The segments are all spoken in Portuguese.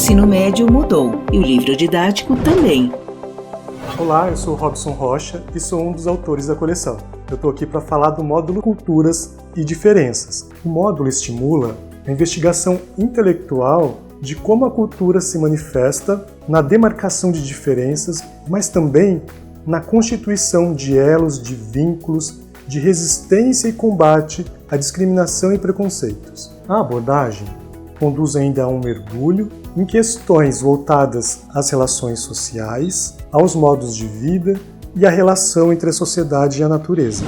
ensino médio mudou e o livro didático também. Olá, eu sou o Robson Rocha e sou um dos autores da coleção. Eu estou aqui para falar do módulo Culturas e Diferenças. O módulo estimula a investigação intelectual de como a cultura se manifesta na demarcação de diferenças, mas também na constituição de elos, de vínculos, de resistência e combate à discriminação e preconceitos. A abordagem conduz ainda a um mergulho em questões voltadas às relações sociais, aos modos de vida e à relação entre a sociedade e a natureza.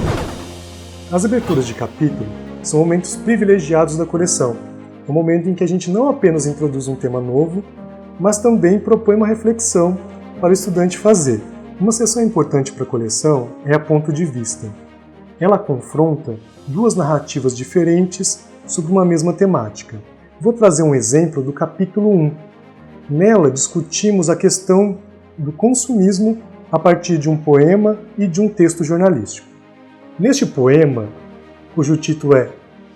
As aberturas de capítulo são momentos privilegiados da coleção, um momento em que a gente não apenas introduz um tema novo, mas também propõe uma reflexão para o estudante fazer. Uma seção importante para a coleção é a Ponto de Vista. Ela confronta duas narrativas diferentes sobre uma mesma temática. Vou trazer um exemplo do capítulo 1. Nela discutimos a questão do consumismo a partir de um poema e de um texto jornalístico. Neste poema, cujo título é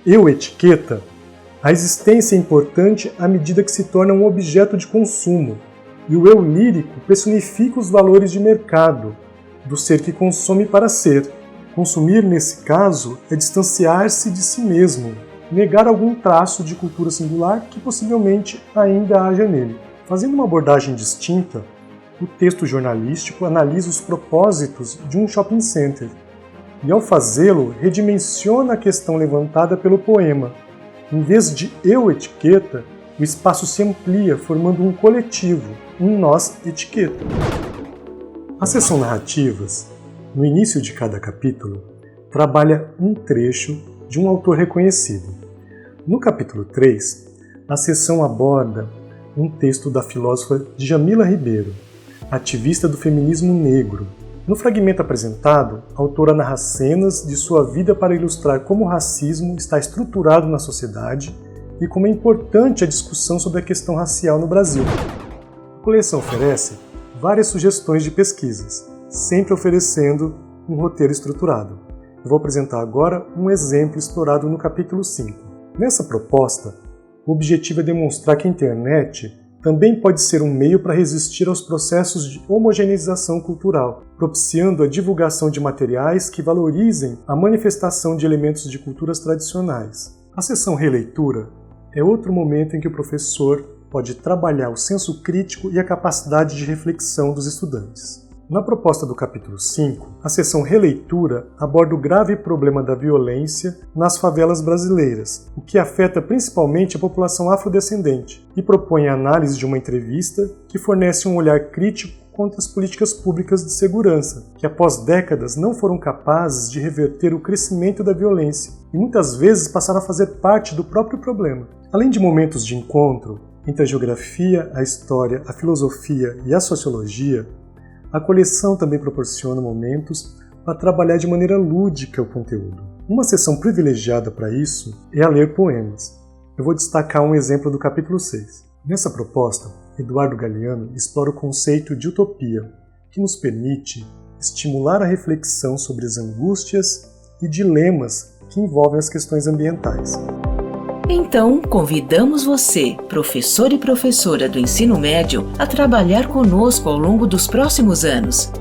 Eu, Etiqueta, a existência é importante à medida que se torna um objeto de consumo, e o eu lírico personifica os valores de mercado, do ser que consome para ser. Consumir, nesse caso, é distanciar-se de si mesmo, negar algum traço de cultura singular que possivelmente ainda haja nele. Fazendo uma abordagem distinta, o texto jornalístico analisa os propósitos de um shopping center, e ao fazê-lo, redimensiona a questão levantada pelo poema. Em vez de eu etiqueta, o espaço se amplia, formando um coletivo, um nós etiqueta. A seção narrativas, no início de cada capítulo, trabalha um trecho de um autor reconhecido. No capítulo 3, a seção aborda um texto da filósofa Djamila Ribeiro, ativista do feminismo negro. No fragmento apresentado, a autora narra cenas de sua vida para ilustrar como o racismo está estruturado na sociedade e como é importante a discussão sobre a questão racial no Brasil. A coleção oferece várias sugestões de pesquisas, sempre oferecendo um roteiro estruturado. Eu vou apresentar agora um exemplo explorado no capítulo 5. Nessa proposta, o objetivo é demonstrar que a internet também pode ser um meio para resistir aos processos de homogeneização cultural, propiciando a divulgação de materiais que valorizem a manifestação de elementos de culturas tradicionais. A seção releitura é outro momento em que o professor pode trabalhar o senso crítico e a capacidade de reflexão dos estudantes. Na proposta do capítulo 5, a seção releitura aborda o grave problema da violência nas favelas brasileiras, o que afeta principalmente a população afrodescendente, e propõe a análise de uma entrevista que fornece um olhar crítico contra as políticas públicas de segurança, que após décadas não foram capazes de reverter o crescimento da violência e muitas vezes passaram a fazer parte do próprio problema. Além de momentos de encontro entre a geografia, a história, a filosofia e a sociologia, a coleção também proporciona momentos para trabalhar de maneira lúdica o conteúdo. Uma seção privilegiada para isso é a ler poemas. Eu vou destacar um exemplo do capítulo 6. Nessa proposta, Eduardo Galeano explora o conceito de utopia, que nos permite estimular a reflexão sobre as angústias e dilemas que envolvem as questões ambientais. Então, convidamos você, professor e professora do ensino médio, a trabalhar conosco ao longo dos próximos anos.